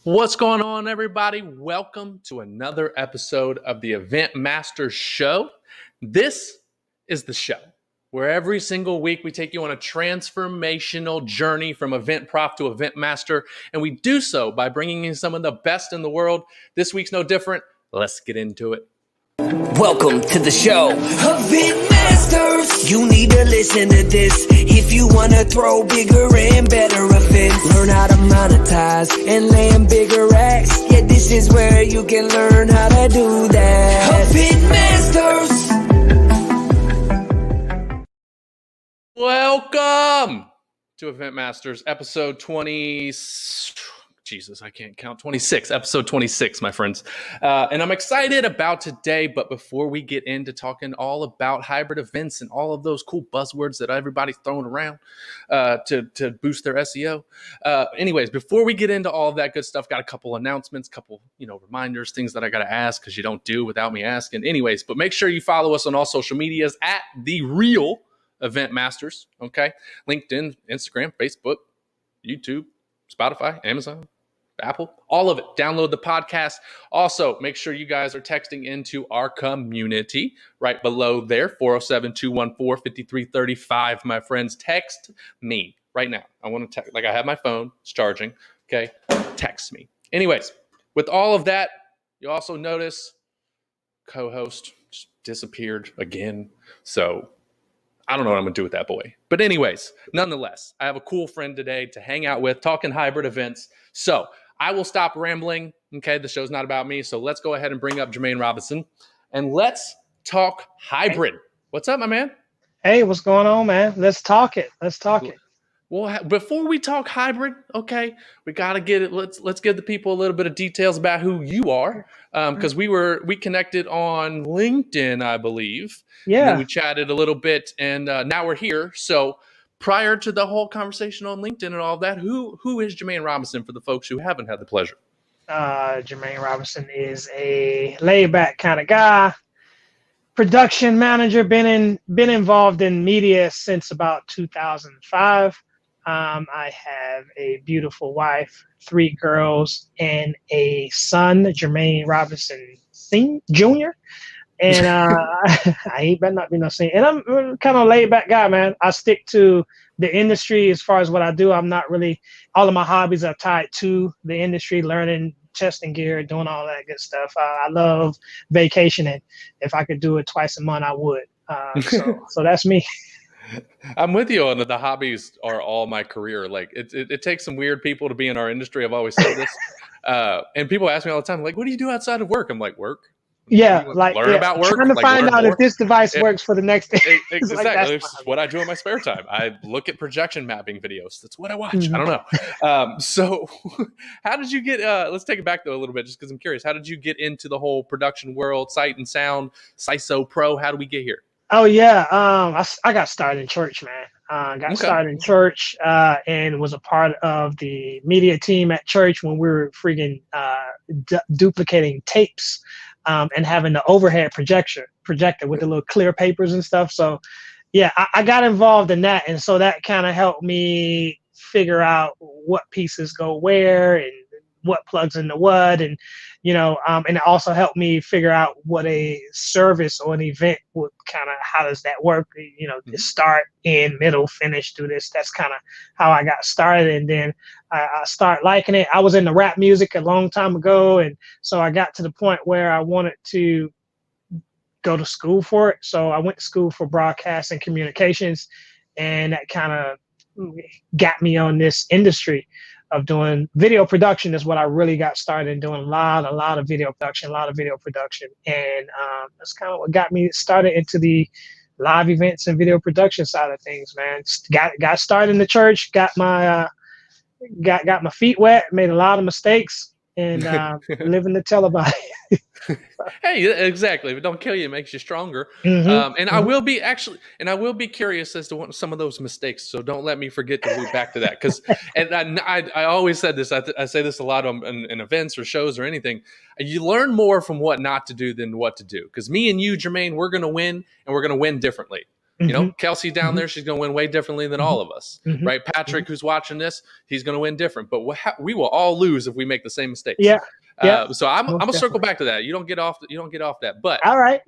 What's going on, everybody? Welcome to another episode of the EventMASTERS show. This is the show where every single week we take you on a transformational journey from event prof to event master, and we do so by bringing in some of the best in the world. This week's no different. Let's get into it. Welcome to the show, EventMASTERS. You need to listen to this if you want to throw bigger and better events. Learn how to monetize and land bigger acts. Yeah, this is where you can learn how to do that. EventMASTERS. Welcome to EventMASTERS episode 20. Jesus, I can't count. 26, episode 26, my friends. And I'm excited about today, but before we get into talking all about hybrid events and all of those cool buzzwords that everybody's throwing around to boost their SEO. Anyways, before we get into all of that good stuff, got a couple announcements, couple, reminders, things that I got to ask because you don't do without me asking. Anyways, but make sure you follow us on all social medias at The Real EventMASTERS, okay? LinkedIn, Instagram, Facebook, YouTube, Spotify, Amazon, Apple, all of it. Download the podcast. Also, make sure you guys are texting into our community right below there, 407-214-5335. My friends, text me right now. I want to text, like I have my phone, it's charging, okay? Text me. Anyways, with all of that, you also notice co-host just disappeared again. So I don't know what I'm going to do with that boy. But anyways, nonetheless, I have a cool friend today to hang out with, talking hybrid events. So I will stop rambling. Okay, the show's not about me. So let's go ahead and bring up Jermaine Robinson and let's talk hybrid. What's up, my man? Hey, what's going on, man? Let's talk it. Well, before we talk hybrid, okay, we got to get it. Let's give the people a little bit of details about who you are, because we connected on LinkedIn, I believe. Yeah. And we chatted a little bit, and now we're here. So prior to the whole conversation on LinkedIn and all of that, who is Jermaine Robinson for the folks who haven't had the pleasure? Jermaine Robinson is a laid-back kind of guy. Production manager, been involved in media since about 2005. I have a beautiful wife, 3 girls, and a son, Jermaine Robinson Sr. Jr. And I better not be no senior. And I'm kind of a laid back guy, man. I stick to the industry as far as what I do. I'm not really, all of my hobbies are tied to the industry, learning, testing gear, doing all that good stuff. I love vacationing. If I could do it twice a month, I would. So that's me. I'm with you on that. The hobbies are all my career. Like it takes some weird people to be in our industry. I've always said this. And people ask me all the time, like, what do you do outside of work? I'm like, work. Yeah, learn about work. Trying to find out if this device works for the next day. Exactly. This is what I do in my spare time. I look at projection mapping videos. That's what I watch. I don't know. So how did you get, let's take it back though a little bit, just because I'm curious. How did you get into the whole production world, sight and sound, SiSo Pro? How do we get here? Oh, yeah. I got started in church, man. Started in church and was a part of the media team at church when we were freaking duplicating tapes and having the overhead projector with the little clear papers and stuff. So, yeah, I got involved in that. And so that kind of helped me figure out what pieces go where and what plugs into what, and and it also helped me figure out what a service or an event would kind of, how does that work, start, end, middle, finish, do this. That's kind of how I got started, and then I started liking it. I was into rap music a long time ago, and so I got to the point where I wanted to go to school for it. So I went to school for broadcast and communications, and that kind of got me on this industry of doing video production. Is what I really got started in, doing a lot of video production, and that's kind of what got me started into the live events and video production side of things, man. Got started in the church, got my feet wet, made a lot of mistakes, and living to tell about it. Hey, exactly. If it don't kill you, it makes you stronger. And I will be curious as to what some of those mistakes. So don't let me forget to loop back to that. Because, and I always said this. I say this a lot in events or shows or anything. You learn more from what not to do than what to do. Because me and you, Jermaine, we're going to win, and we're going to win differently. You know, Kelsey down there, she's going to win way differently than all of us, right? Patrick, who's watching this, he's going to win different, but we will all lose if we make the same mistakes. Yeah. So I'm gonna circle back to that. You don't get off that. But all right.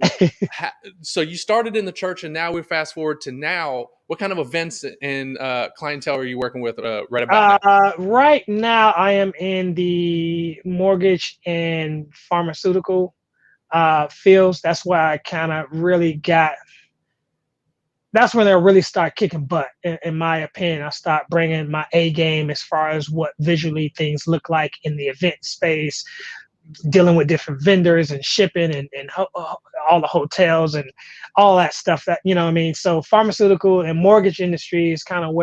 So you started in the church, and now we fast forward to now. What kind of events and clientele are you working with right about now? Right now, I am in the mortgage and pharmaceutical fields. That's where I kind of really got. That's when I really start kicking butt, in my opinion. I start bringing my A game as far as what visually things look like in the event space, dealing with different vendors and shipping and all the hotels and all that stuff that, you know what I mean? So pharmaceutical and mortgage industry is kind of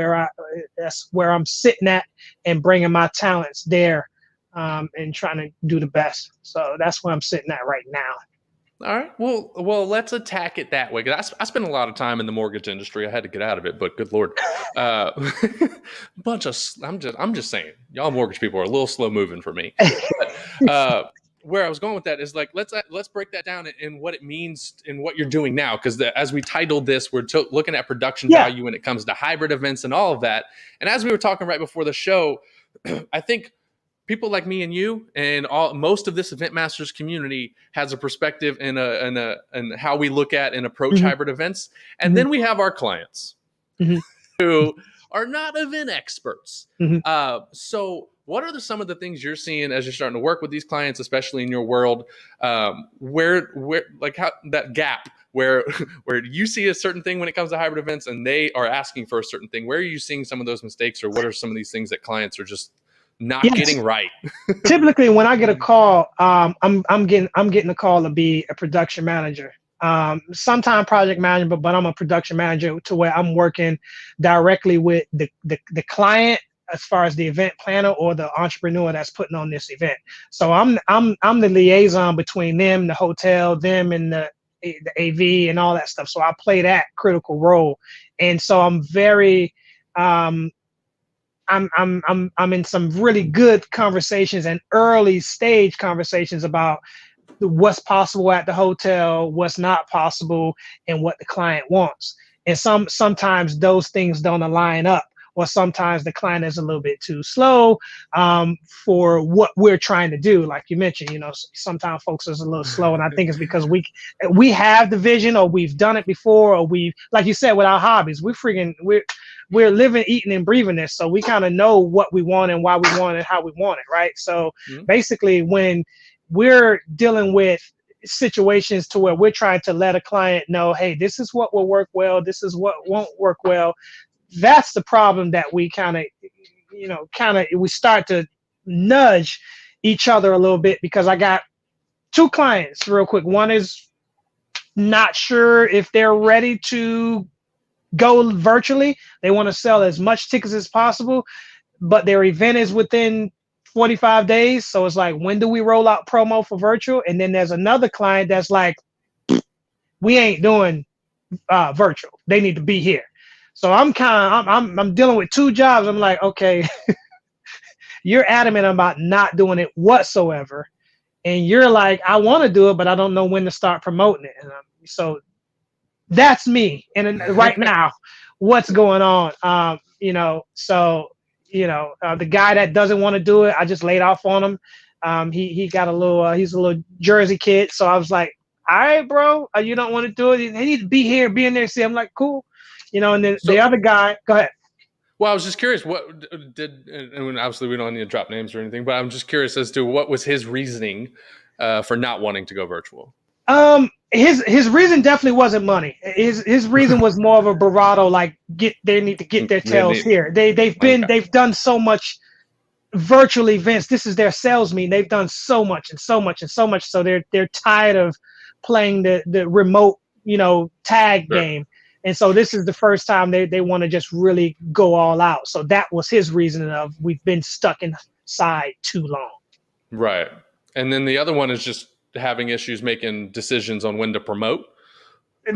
that's where I'm sitting at and bringing my talents there and trying to do the best. So that's where I'm sitting at right now. All right. Well, let's attack it that way. I spent a lot of time in the mortgage industry. I had to get out of it, but good Lord, I'm just saying, y'all mortgage people are a little slow moving for me. But, where I was going with that is like, let's break that down in what it means and what you're doing now. Because as we titled this, we're looking at production value when it comes to hybrid events and all of that. And as we were talking right before the show, I think people like me and you and most of this EventMASTERS community has a perspective and how we look at and approach hybrid events. And then we have our clients who are not event experts. So what are some of the things you're seeing as you're starting to work with these clients, especially in your world, where like how that gap where you see a certain thing when it comes to hybrid events and they are asking for a certain thing? Where are you seeing some of those mistakes, or what are some of these things that clients are just not getting right? Typically, when I get a call, I'm getting a call to be a production manager. Sometimes project manager, but I'm a production manager to where I'm working directly with the client as far as the event planner or the entrepreneur that's putting on this event. So I'm the liaison between them, the hotel, them, and the AV and all that stuff. So I play that critical role, and so I'm very I'm in some really good conversations and early stage conversations about what's possible at the hotel, what's not possible, and what the client wants. And sometimes those things don't align up, or sometimes the client is a little bit too slow for what we're trying to do. Like you mentioned, you know, sometimes folks is a little slow, and I think it's because we have the vision, or we've done it before, or like you said, with our hobbies, we're living, eating, and breathing this, so we kind of know what we want and why we want it, how we want it, right? So basically, when we're dealing with situations to where we're trying to let a client know, hey, this is what will work well, this is what won't work well, that's the problem that we we start to nudge each other a little bit, because I got two clients real quick. One is not sure if they're ready to go virtually. They want to sell as much tickets as possible, but their event is within 45 days. So it's like, when do we roll out promo for virtual? And then there's another client that's like, we ain't doing virtual. They need to be here. So I'm dealing with two jobs. I'm like, okay, you're adamant about not doing it whatsoever, and you're like, I want to do it, but I don't know when to start promoting it. And so that's me. And right now, what's going on? The guy that doesn't want to do it, I just laid off on him. He got he's a little Jersey kid. So I was like, all right, bro, you don't want to do it. They need to be here, be in there. See, I'm like, cool. And then the other guy, go ahead. Well, I was just curious, what did, and obviously we don't need to drop names or anything, but I'm just curious as to what was his reasoning for not wanting to go virtual. His reason definitely wasn't money. His reason was more of a bravado, like they need to get their tails here. They've done so much virtual events. This is their sales meeting. They've done so much and so much and so much. So they're tired of playing the remote, tag game. And so this is the first time they want to just really go all out. So that was his reason of, we've been stuck inside too long. Right. And then the other one is just having issues making decisions on when to promote.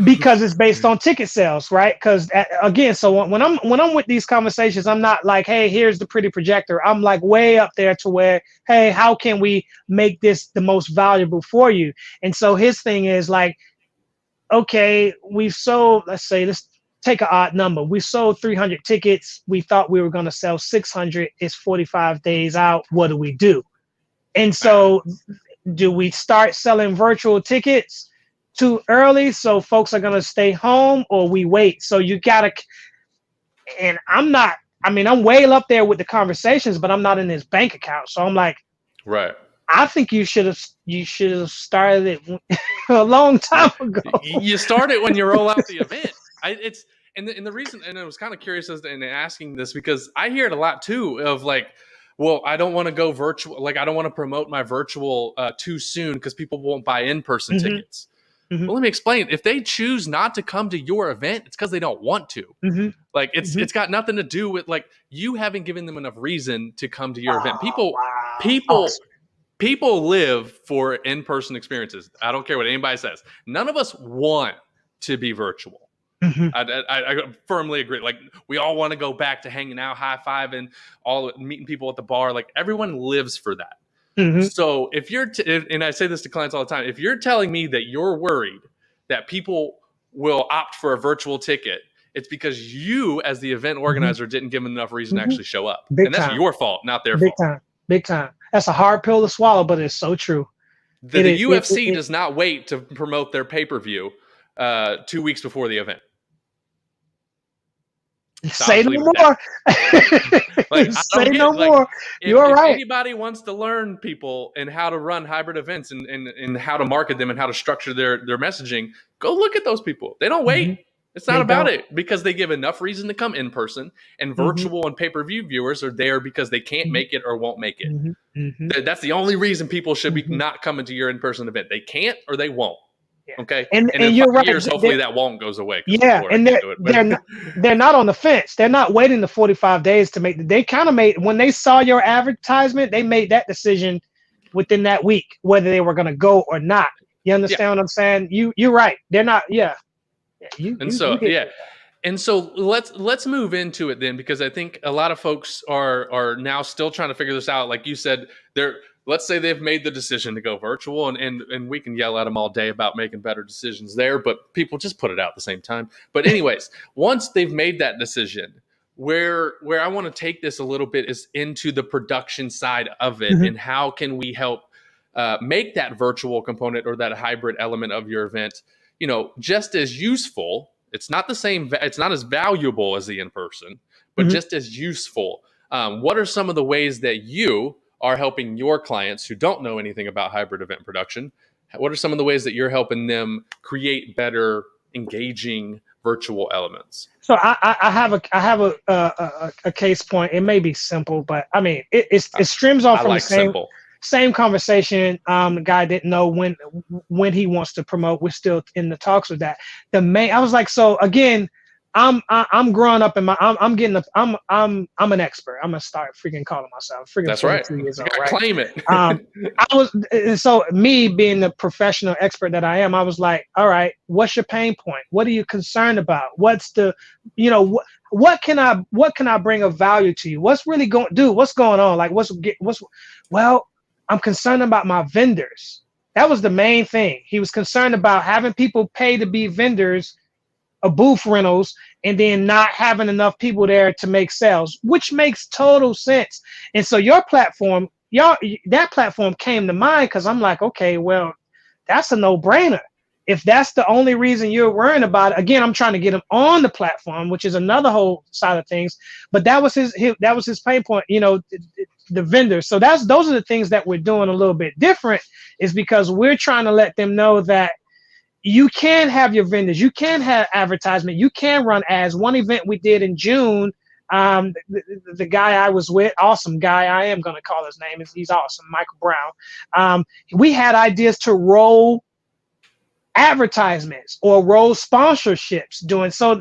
Because it's based on ticket sales, right? Because again, so when I'm with these conversations, I'm not like, hey, here's the pretty projector. I'm like way up there to where, hey, how can we make this the most valuable for you? And so his thing is like, okay, we've sold, let's say, take an odd number. We sold 300 tickets. We thought we were going to sell 600. It's 45 days out. What do we do? And so do we start selling virtual tickets too early so folks are going to stay home, or we wait? So you got to, and I'm way up there with the conversations, but I'm not in his bank account. So I'm like, right. I think you should have started it a long time ago. You start it when you roll out the event. The reason, and I was kind of curious in asking this because I hear it a lot too of like, well, I don't want to go virtual. Like, I don't want to promote my virtual too soon because people won't buy in-person tickets. Well, let me explain. If they choose not to come to your event, it's because they don't want to. Like, it's got nothing to do with like you haven't given them enough reason to come to your event. People live for in-person experiences. I don't care what anybody says. None of us want to be virtual. I firmly agree. Like, we all want to go back to hanging out, high-fiving, all meeting people at the bar. Like, everyone lives for that. So if you're, and I say this to clients all the time, if you're telling me that you're worried that people will opt for a virtual ticket, it's because you, as the event organizer, didn't give them enough reason to actually show up. And that's your fault, not their fault. Big time. That's a hard pill to swallow, but it's so true. The UFC does not wait to promote their pay-per-view 2 weeks before the event. Say no more. Say no more. You're right. If anybody wants to learn people and how to run hybrid events and how to market them and how to structure their messaging, go look at those people. They don't wait. It's not about it because they give enough reason to come in person, and virtual and pay-per-view viewers are there because they can't make it or won't make it. That's the only reason people should be not coming to your in-person event. They can't or they won't. Okay. And in you're 5 years, hopefully that won't goes away. Yeah. And they're not on the fence. They're not waiting the 45 days to make they kind of made, when they saw your advertisement, they made that decision within that week, whether they were going to go or not. You understand what I'm saying? You're right. They're not. Yeah. And so let's move into it then, because I think a lot of folks are now still trying to figure this out. Like you said, let's say they've made the decision to go virtual, and we can yell at them all day about making better decisions there, but people just put it out at the same time. But anyways, once they've made that decision, where I want to take this a little bit is into the production side of it, and how can we help make that virtual component or that hybrid element of your event, just as useful. It's not the same. It's not as valuable as the in-person, but just as useful. What are some of the ways that you are helping your clients who don't know anything about hybrid event production? What are some of the ways that you're helping them create better, engaging virtual elements? So I have a case point. It may be simple, but I mean, it streams off from the same conversation. The guy didn't know when he wants to promote. We're still in the talks with that. I was like, so again, I'm growing up in I'm an expert. I'm gonna start freaking calling myself freaking. That's right. Years old, right. Claim it. So me being the professional expert that I am, I was like, all right, what's your pain point? What are you concerned about? What's the, what can I bring of value to you? What's really what's going on? Like well, I'm concerned about my vendors. That was the main thing. He was concerned about having people pay to be vendors of booth rentals and then not having enough people there to make sales, which makes total sense. And so your platform, that platform came to mind because I'm like, okay, well, that's a no-brainer. If that's the only reason you're worrying about it, again, I'm trying to get him on the platform, which is another whole side of things. But that was his pain point, the vendors. So those are the things that we're doing a little bit different, is because we're trying to let them know that you can have your vendors, you can have advertisement, you can run ads. One event we did in June, the guy I was with, awesome guy, I am going to call his name, he's awesome, Michael Brown. We had ideas to roll advertisements or roll sponsorships doing so.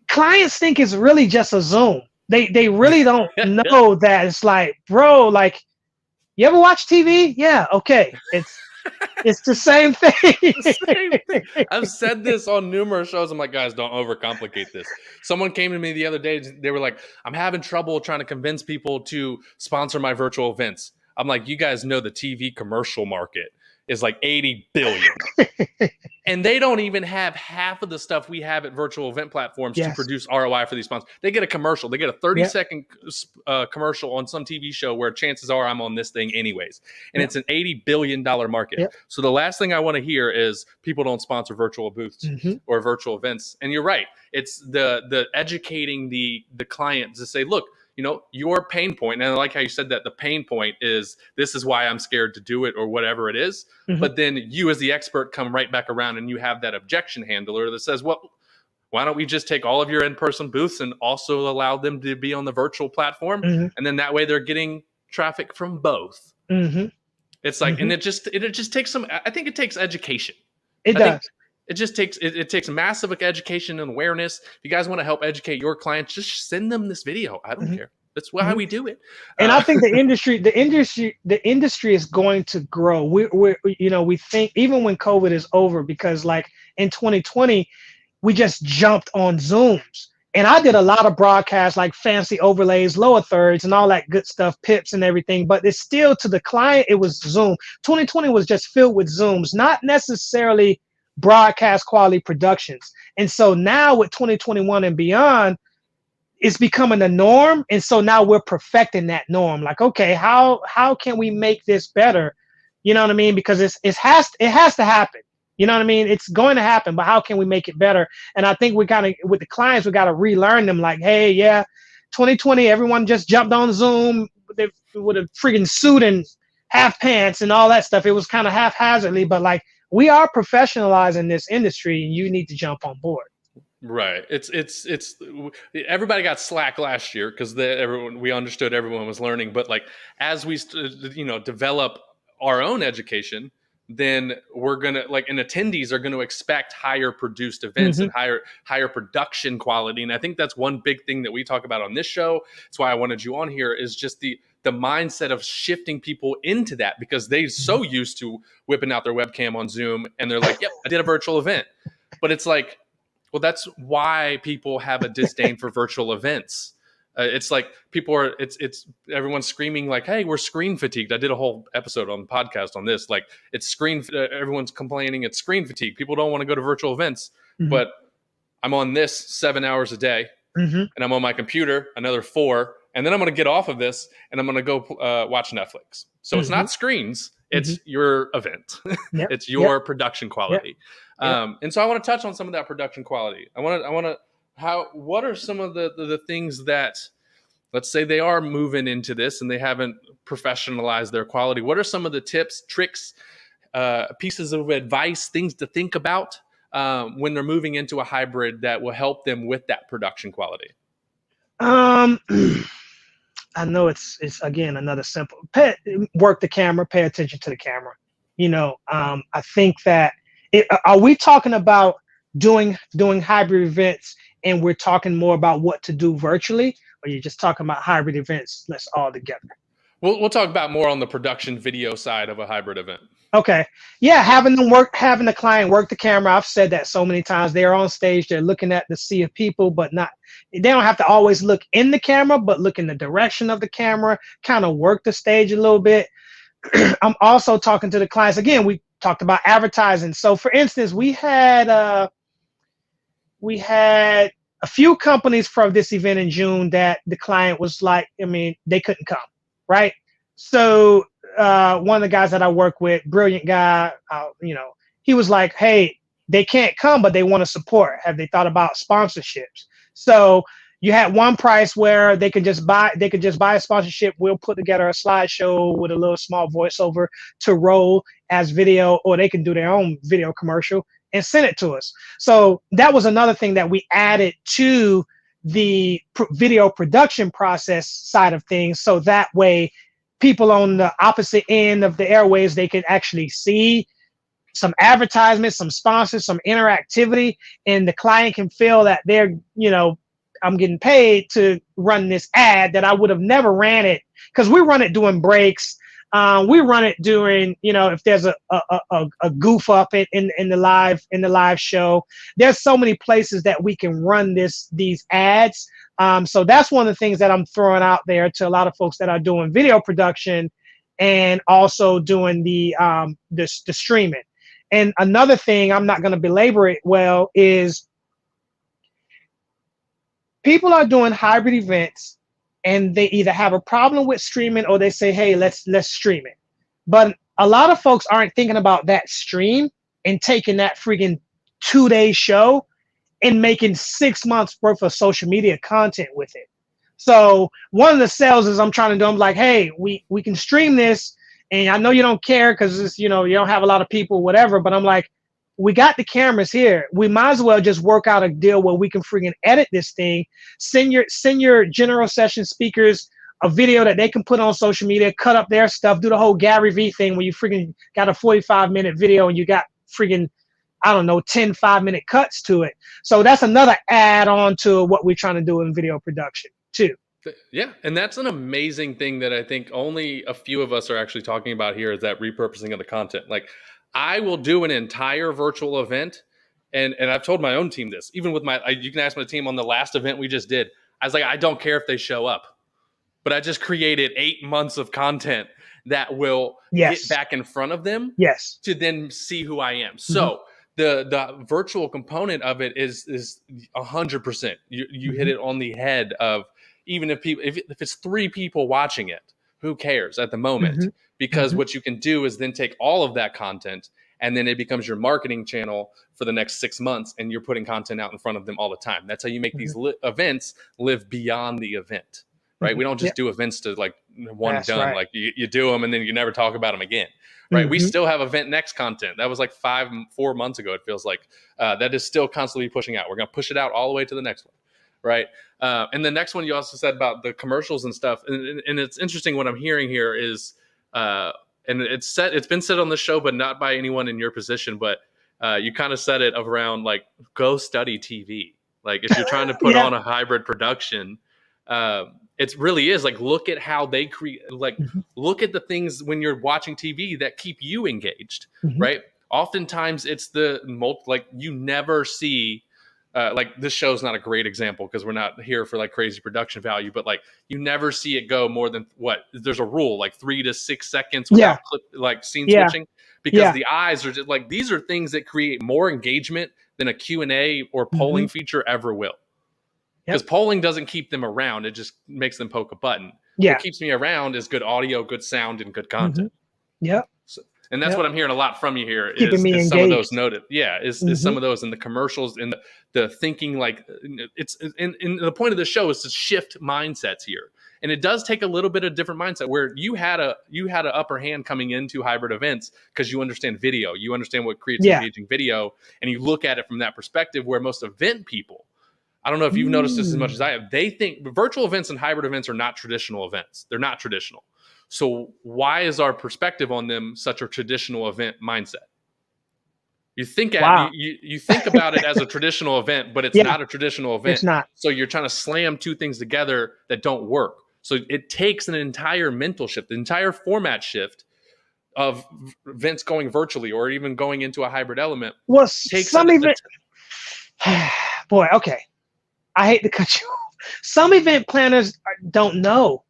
Clients think it's really just a Zoom. They really don't know that it's like, bro, like, you ever watch TV? Yeah, okay. It's the same thing. I've said this on numerous shows. I'm like, guys, don't overcomplicate this. Someone came to me the other day. They were like, I'm having trouble trying to convince people to sponsor my virtual events. I'm like, you guys know the TV commercial market. is like 80 billion. And they don't even have half of the stuff we have at virtual event platforms to produce ROI for these sponsors. They get a commercial. They get a 30-second commercial on some TV show where chances are I'm on this thing anyways. And it's an $80 billion market. So the last thing I want to hear is people don't sponsor virtual booths or virtual events. And you're right. It's the educating the client to say, look, you know, your pain point, and I like how you said that the pain point is this is why I'm scared to do it or whatever it is. But then you as the expert come right back around and you have that objection handler that says, well, why don't we just take all of your in-person booths and also allow them to be on the virtual platform? And then that way they're getting traffic from both. It's like, and it just takes some, I think it takes education. It does. It just takes it takes massive education and awareness. If you guys want to help educate your clients, just send them this video. I don't care. That's how we do it. And I think the industry is going to grow. We think even when COVID is over, because like in 2020, we just jumped on Zooms. And I did a lot of broadcasts, like fancy overlays, lower thirds, and all that good stuff, pips and everything. But it's still, to the client, it was Zoom. 2020 was just filled with Zooms, not necessarily broadcast quality productions. And so now with 2021 and beyond, it's becoming the norm. And so now we're perfecting that norm. Like, okay, how can we make this better? You know what I mean? Because it has to happen. You know what I mean? It's going to happen, but how can we make it better? And I think we gotta, with the clients, we got to relearn them. Like, hey, yeah, 2020, everyone just jumped on Zoom with a freaking suit and half pants and all that stuff. It was kind of haphazardly, but like, we are professionalizing this industry, and you need to jump on board. Right. It's everybody got slack last year because we understood everyone was learning. But like as we develop our own education, then we're gonna and attendees are going to expect higher produced events and higher production quality. And I think that's one big thing that we talk about on this show. That's why I wanted you on here, is just the mindset of shifting people into that, because they're so used to whipping out their webcam on Zoom and they're like, yep, I did a virtual event. But it's like, well, that's why people have a disdain for virtual events. It's like everyone's screaming like, hey, we're screen fatigued. I did a whole episode on the podcast on this. Like everyone's complaining it's screen fatigue. People don't want to go to virtual events, but I'm on this 7 hours a day and I'm on my computer another 4. And then I'm going to get off of this and I'm going to go watch Netflix. So it's not screens, it's your event. It's your production quality. And so I want to touch on some of that production quality. What are some of the things that, let's say they are moving into this and they haven't professionalized their quality. What are some of the tips, tricks, pieces of advice, things to think about when they're moving into a hybrid that will help them with that production quality? I know it's again another simple work the camera, pay attention to the camera. I think that are we talking about doing hybrid events and we're talking more about what to do virtually, or you're just talking about hybrid events let's all together? We'll talk about more on the production video side of a hybrid event. Okay. Yeah, having the client work the camera. I've said that so many times. They're on stage, they're looking at the sea of people, but they don't have to always look in the camera, but look in the direction of the camera, kind of work the stage a little bit. I'm also talking to the clients. Again, we talked about advertising. So for instance, we had a few companies for this event in June that the client was like, they couldn't come, right? So one of the guys that I work with, brilliant guy, he was like, hey, they can't come, but they want to support. Have they thought about sponsorships? So you had one price where they could just buy a sponsorship. We'll put together a slideshow with a little small voiceover to roll as video, or they can do their own video commercial and send it to us. So that was another thing that we added to the video production process side of things. So that way, people on the opposite end of the airwaves, they can actually see some advertisements, some sponsors, some interactivity, and the client can feel that they're, I'm getting paid to run this ad that I would have never ran it, because we run it during breaks. We run it during, if there's a goof up in the live show. There's so many places that we can run these ads. So that's one of the things that I'm throwing out there to a lot of folks that are doing video production and also doing the streaming. And another thing, I'm not going to belabor it well, is people are doing hybrid events and they either have a problem with streaming or they say, hey, let's stream it. But a lot of folks aren't thinking about that stream and taking that freaking 2-day show and making 6 months worth of social media content with it. So one of the sales is I'm trying to do, I'm like, hey, we can stream this, and I know you don't care because it's, you know, you don't have a lot of people, whatever, but I'm like, we got the cameras here. We might as well just work out a deal where we can freaking edit this thing, send your general session speakers a video that they can put on social media, cut up their stuff, do the whole Gary V thing where you freaking got a 45-minute video and you got freaking, I don't know, 10 5-minute cuts to it. So that's another add on to what we're trying to do in video production too. Yeah, and that's an amazing thing that I think only a few of us are actually talking about here, is that repurposing of the content. Like, I will do an entire virtual event, and I've told my own team this, even with you can ask my team on the last event we just did. I was like, I don't care if they show up, but I just created 8 months of content that will get back in front of them to then see who I am. So the virtual component of it is 100%. You hit it on the head of, even if it's 3 people watching it, who cares at the moment? Because what you can do is then take all of that content, and then it becomes your marketing channel for the next 6 months, and you're putting content out in front of them all the time. That's how you make these events live beyond the event, right? We don't just do events to like one and done. Right. Like you do them and then you never talk about them again, right? We still have Event Next content. That was like 4 months ago, it feels like. That is still constantly pushing out. We're going to push it out all the way to the next one. Right. And the next one you also said about the commercials and stuff. And it's interesting what I'm hearing here is, and it's been said on the show, but not by anyone in your position, but you kind of said it around like, go study TV. Like if you're trying to put on a hybrid production, it really is like, look at how they create, like look at the things when you're watching TV that keep you engaged. Right. Oftentimes it's like you never see, like this show's not a great example because we're not here for like crazy production value, but like you never see it go more than there's a rule, like 3 to 6 seconds without like scene switching, because the eyes are just like, these are things that create more engagement than a Q&A or polling feature ever will. Because polling doesn't keep them around. It just makes them poke a button. What keeps me around is good audio, good sound, and good content. So, and that's what I'm hearing a lot from you here is some of those noted. Is some of those in the commercials, in the thinking, like it's in the point of the show is to shift mindsets here. And it does take a little bit of different mindset where you had an upper hand coming into hybrid events because you understand video, you understand what creates engaging video, and you look at it from that perspective, where most event people, I don't know if you've noticed this as much as I have, they think virtual events and hybrid events are not traditional events. They're not traditional. So why is our perspective on them such a traditional event mindset? You think you think about it as a traditional event, but it's not a traditional event. It's not. So you're trying to slam two things together that don't work. So it takes an entire mental shift, the entire format shift of events going virtually or even going into a hybrid element. Well, boy, okay. I hate to cut you off. Some event planners don't know.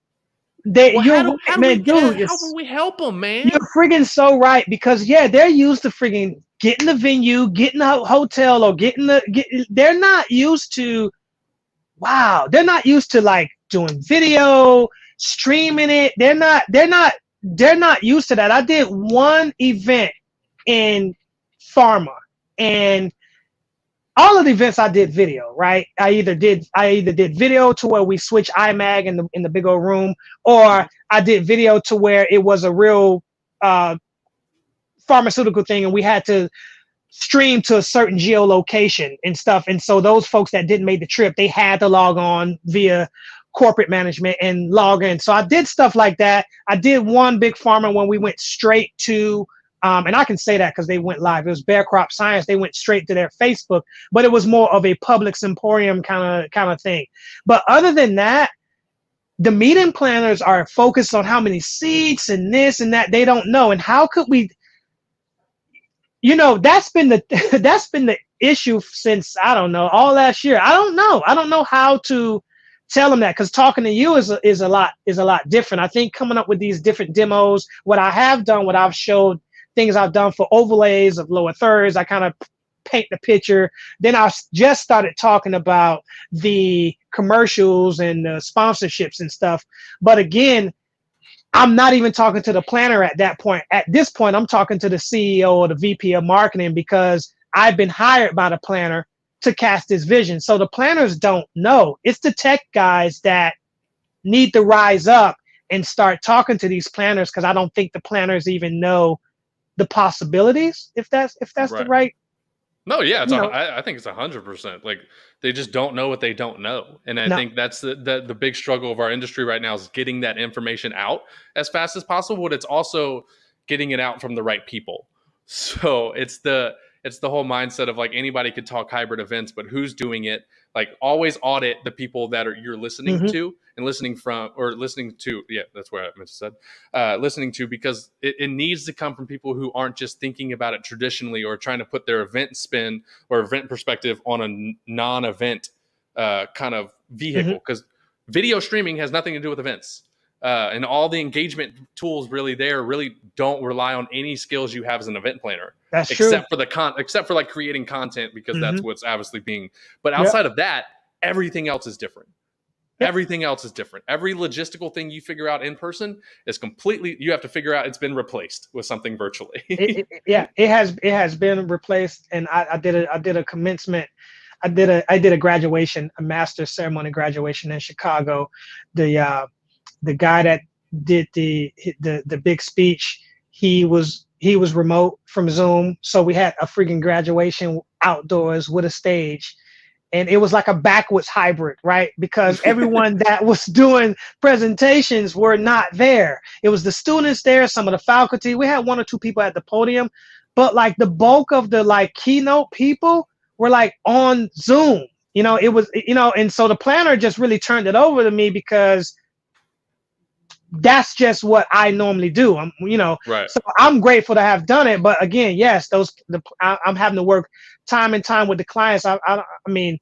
How will we help them, man? You're friggin' so right, because they're used to friggin' getting the venue, getting the hotel, or they're not used to like doing video, streaming it. They're not used to that. I did one event in pharma, and all of the events I did video, right? I either did video to where we switch iMag in the big old room, or I did video to where it was a real pharmaceutical thing and we had to stream to a certain geolocation and stuff. And so those folks that didn't make the trip, they had to log on via corporate management and log in. So I did stuff like that. I did one big pharma when we went straight to and I can say that because they went live. It was Bear Crop Science. They went straight to their Facebook, but it was more of a public symposium kind of thing. But other than that, the meeting planners are focused on how many seats and this and that. They don't know. And how could we? That's been the issue since, I don't know, all last year. I don't know how to tell them that, because talking to you is a lot different. I think coming up with these different demos, what I've showed things I've done for overlays of lower thirds, I kind of paint the picture. Then I just started talking about the commercials and the sponsorships and stuff. But again, I'm not even talking to the planner at that point. At this point, I'm talking to the CEO or the VP of marketing, because I've been hired by the planner to cast this vision. So the planners don't know. It's the tech guys that need to rise up and start talking to these planners, because I don't think the planners even know the possibilities, if that's the right. No, yeah, I think it's 100%. Like, they just don't know what they don't know, and I think that's the big struggle of our industry right now, is getting that information out as fast as possible. But it's also getting it out from the right people. So it's the whole mindset of, like, anybody could talk hybrid events, but who's doing it? Like, always audit the people that you're listening to and listening to. Yeah, that's where I meant to said listening to, because it needs to come from people who aren't just thinking about it traditionally, or trying to put their event spin or event perspective on a non-event kind of vehicle. Because video streaming has nothing to do with events. And all the engagement tools really don't rely on any skills you have as an event planner. That's true. Except for like creating content, because that's what's obviously being. But outside of that, everything else is different. Everything else is different. Every logistical thing you figure out in person is completely. You have to figure out it's been replaced with something virtually. It has been replaced. And I did a commencement. I did a graduation, a master's ceremony graduation in Chicago. The guy that did the big speech, he was remote from Zoom. So we had a freaking graduation outdoors with a stage, and it was like a backwards hybrid, right? Because everyone that was doing presentations were not there. It was the students there, some of the faculty. We had one or two people at the podium, but like the bulk of the like keynote people were like on Zoom. It was, and so the planner just really turned it over to me, because that's just what I normally do. Right. So I'm grateful to have done it. But again, yes, I'm having to work time and time with the clients. I mean,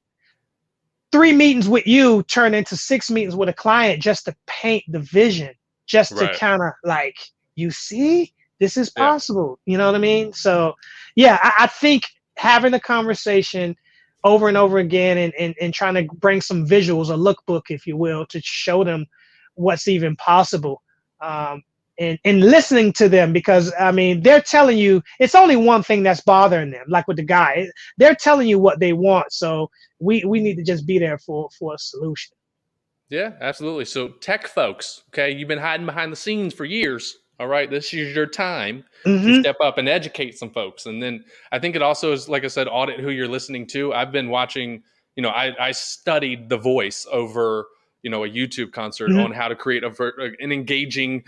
3 meetings with you turn into 6 meetings with a client just to paint the vision, just to kind of like, you see, this is possible. You know what I mean? So yeah, I think having a conversation over and over again and trying to bring some visuals, a lookbook, if you will, to show them what's even possible, and listening to them, because I mean, they're telling you it's only one thing that's bothering them. Like with the guy, they're telling you what they want, so we need to just be there for a solution. Yeah, absolutely. So tech folks, okay, you've been hiding behind the scenes for years. All right, this is your time to step up and educate some folks. And then I think it also is, like I said, audit who you're listening to. I've been watching, I studied The Voice over a YouTube concert on how to create an engaging,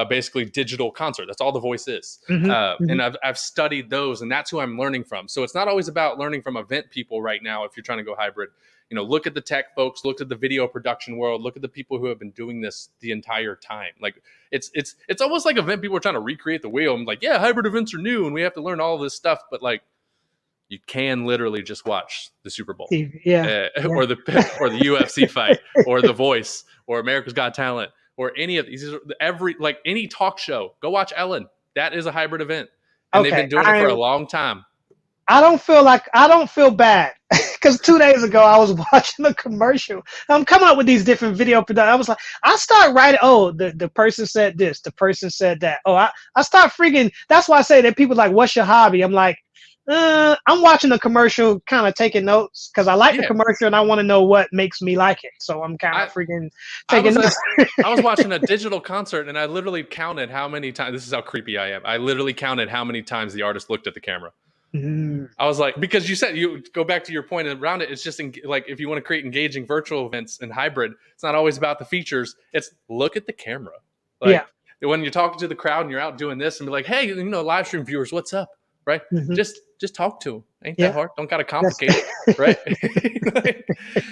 basically digital concert. That's all The Voice is. And I've studied those, and that's who I'm learning from. So it's not always about learning from event people right now. If you're trying to go hybrid, look at the tech folks, look at the video production world, look at the people who have been doing this the entire time. Like it's almost like event people are trying to recreate the wheel. I'm like, yeah, hybrid events are new and we have to learn all of this stuff. But like, you can literally just watch the Super Bowl, or the UFC fight, or The Voice, or America's Got Talent, or any of these. Any talk show. Go watch Ellen. That is a hybrid event, and they've been doing it for a long time. I don't feel bad, because 2 days ago I was watching a commercial. I'm coming up with these different video productions. I was like, I start writing. Oh, the person said this. The person said that. Oh, I start freaking. That's why I say that people like, what's your hobby? I'm like, I'm watching the commercial, kind of taking notes, because I like the commercial and I want to know what makes me like it. So I'm kind of freaking taking notes. I was watching a digital concert and I literally counted how many times. This is how creepy I am. I literally counted how many times the artist looked at the camera. I was like, because you said, you go back to your point around it. It's just like, if you want to create engaging virtual events and hybrid, it's not always about the features. It's look at the camera. Like, when you're talking to the crowd and you're out doing this and be like, hey, live stream viewers, what's up? Right? Just talk to them. Ain't that hard? Don't gotta complicate it, right?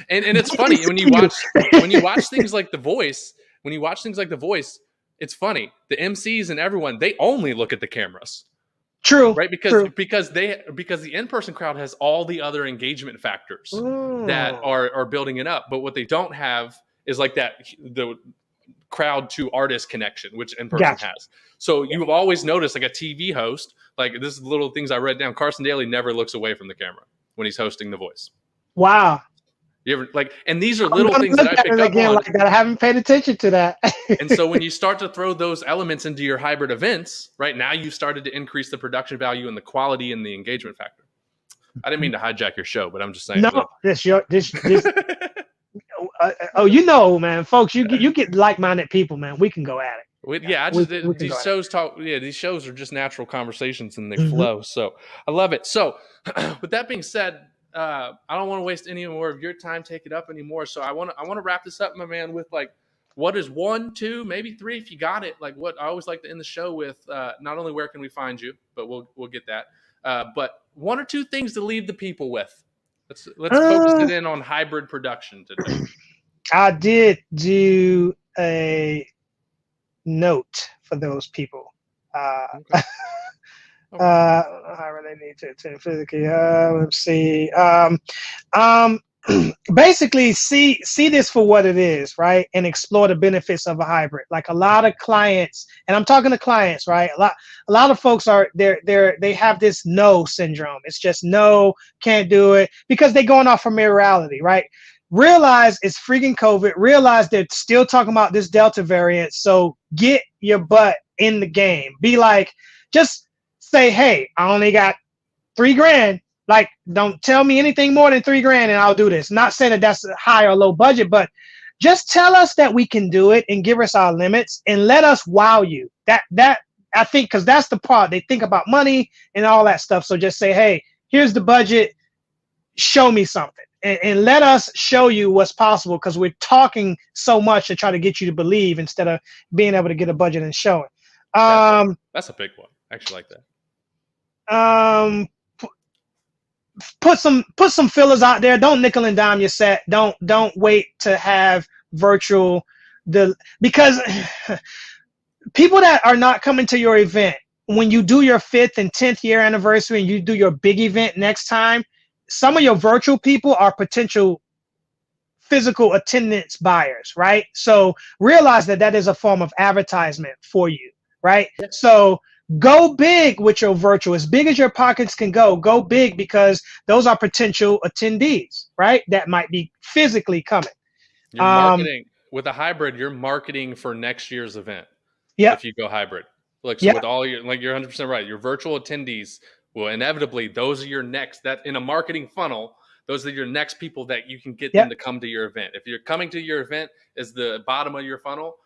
and it's funny when you watch things like The Voice. When you watch things like The Voice, it's funny. The MCs and everyone, they only look at the cameras. True. Right? Because the in-person crowd has all the other engagement factors that are building it up. But what they don't have is like the crowd to artist connection, which in person has. So you've always noticed like a TV host, like this is little things I read down. Carson Daly never looks away from the camera when he's hosting The Voice. Wow. You ever like, and these are little things that I pick up on. Like that. I haven't paid attention to that. And so when you start to throw those elements into your hybrid events, right now you've started to increase the production value and the quality and the engagement factor. I didn't mean to hijack your show, but I'm just saying. No, this. You know, man, folks, you get like-minded people, man. We can go at it. These shows are just natural conversations and they flow. So I love it. So with that being said, I don't want to waste any more of your time, take it up anymore. So I want to wrap this up, my man, with like, what is 1, 2, maybe 3, if you got it. Like what I always like to end the show with, not only where can we find you, but we'll get that. But 1 or 2 things to leave the people with. Let's focus it in on hybrid production today. I did do a note for those people. Okay. I really need to physically. Let's see. Basically, see this for what it is, right? And explore the benefits of a hybrid. Like a lot of clients, and I'm talking to clients, right? A lot of folks they have this no syndrome. It's just no, can't do it, because they're going off from reality, right? Realize it's freaking COVID. Realize they're still talking about this Delta variant. So get your butt in the game. Be like, just say, hey, I only got $3,000. Like, don't tell me anything more than $3,000 and I'll do this. Not saying that that's a high or low budget, but just tell us that we can do it and give us our limits and let us wow you. That I think, because that's the part they think about money and all that stuff. So just say, hey, here's the budget. Show me something and let us show you what's possible, because we're talking so much to try to get you to believe instead of being able to get a budget and show it. That's a big one. I actually like that. Put some fillers out there. Don't nickel and dime your set. Don't wait to have virtual because people that are not coming to your event, when you do your 5th and 10th year anniversary and you do your big event next time, some of your virtual people are potential physical attendance buyers, right? So realize that is a form of advertisement for you, right? So go big with your virtual, as big as your pockets can go big, because those are potential attendees, right? That might be physically coming. You're marketing with a hybrid, you're marketing for next year's event. Yeah. If you go hybrid, like, so with all your, like, you're 100% right. Your virtual attendees will inevitably, those are your next, that in a marketing funnel, those are your next people that you can get them to come to your event. If you're coming to your event as the bottom of your funnel,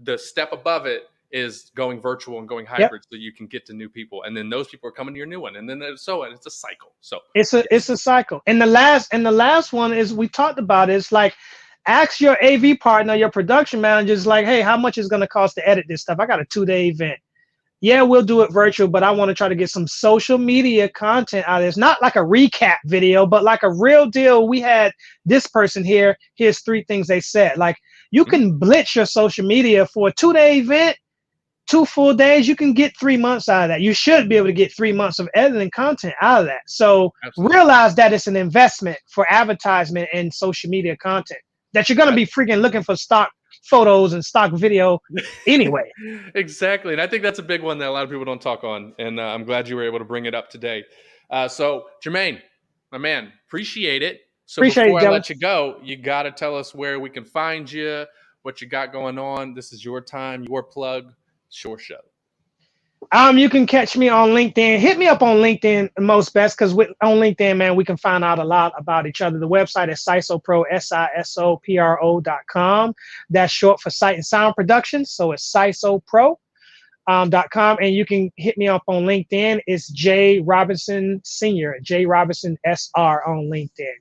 the step above it is going virtual and going hybrid, so you can get to new people, and then those people are coming to your new one, and then so it's a cycle. So it's a cycle. And the last one is, we talked about, is like, ask your AV partner, your production managers, like, hey, how much is going to cost to edit this stuff? I got a 2-day event. Yeah, we'll do it virtual, but I want to try to get some social media content out of this. Not like a recap video, but like a real deal. We had this person here. Here's 3 things they said. Like, you can blitz your social media for a 2-day event, 2 full days. You can get 3 months out of that. You should be able to get 3 months of editing content out of that. So realize that it's an investment for advertisement and social media content, that you're going to be freaking looking for stock photos and stock video anyway. Exactly. And I think that's a big one that a lot of people don't talk on. And I'm glad you were able to bring it up today. So Jermaine, my man, appreciate it. So before I let you go, you got to tell us where we can find you, what you got going on. This is your time, your plug, it's your show. You can catch me on LinkedIn. Hit me up on LinkedIn most best, because on LinkedIn, man, we can find out a lot about each other. The website is SiSo Pro, SiSoPro.com. That's short for Sight and Sound Productions. So it's SiSoPro.com. And you can hit me up on LinkedIn. It's J Robinson Sr, J Robinson SR on LinkedIn.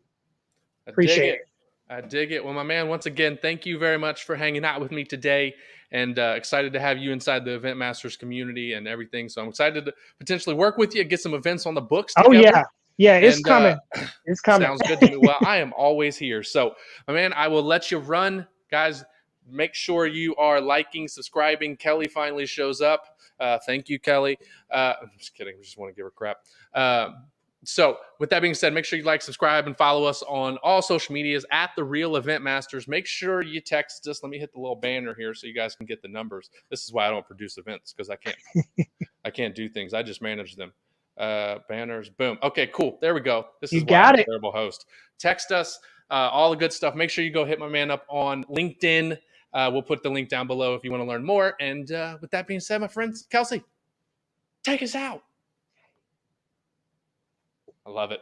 Appreciate it. I dig it. Well, my man, once again, thank you very much for hanging out with me today, and excited to have you inside the EventMASTERS community and everything. So I'm excited to potentially work with you, get some events on the books together. Oh, yeah. It's coming. It's coming. Sounds good to me. Well, I am always here. So, my man, I will let you run. Guys, make sure you are liking, subscribing. Kelly finally shows up. Thank you, Kelly. I'm just kidding. I just want to give her crap. So with that being said, make sure you like, subscribe, and follow us on all social medias at The Real Event Masters. Make sure you text us. Let me hit the little banner here so you guys can get the numbers. This is why I don't produce events, because I can't do things. I just manage them. Banners, boom. Okay, cool. There we go. This is why I'm a terrible host. Text us, all the good stuff. Make sure you go hit my man up on LinkedIn. We'll put the link down below if you want to learn more. And with that being said, my friends, Kelsey, take us out. I love it.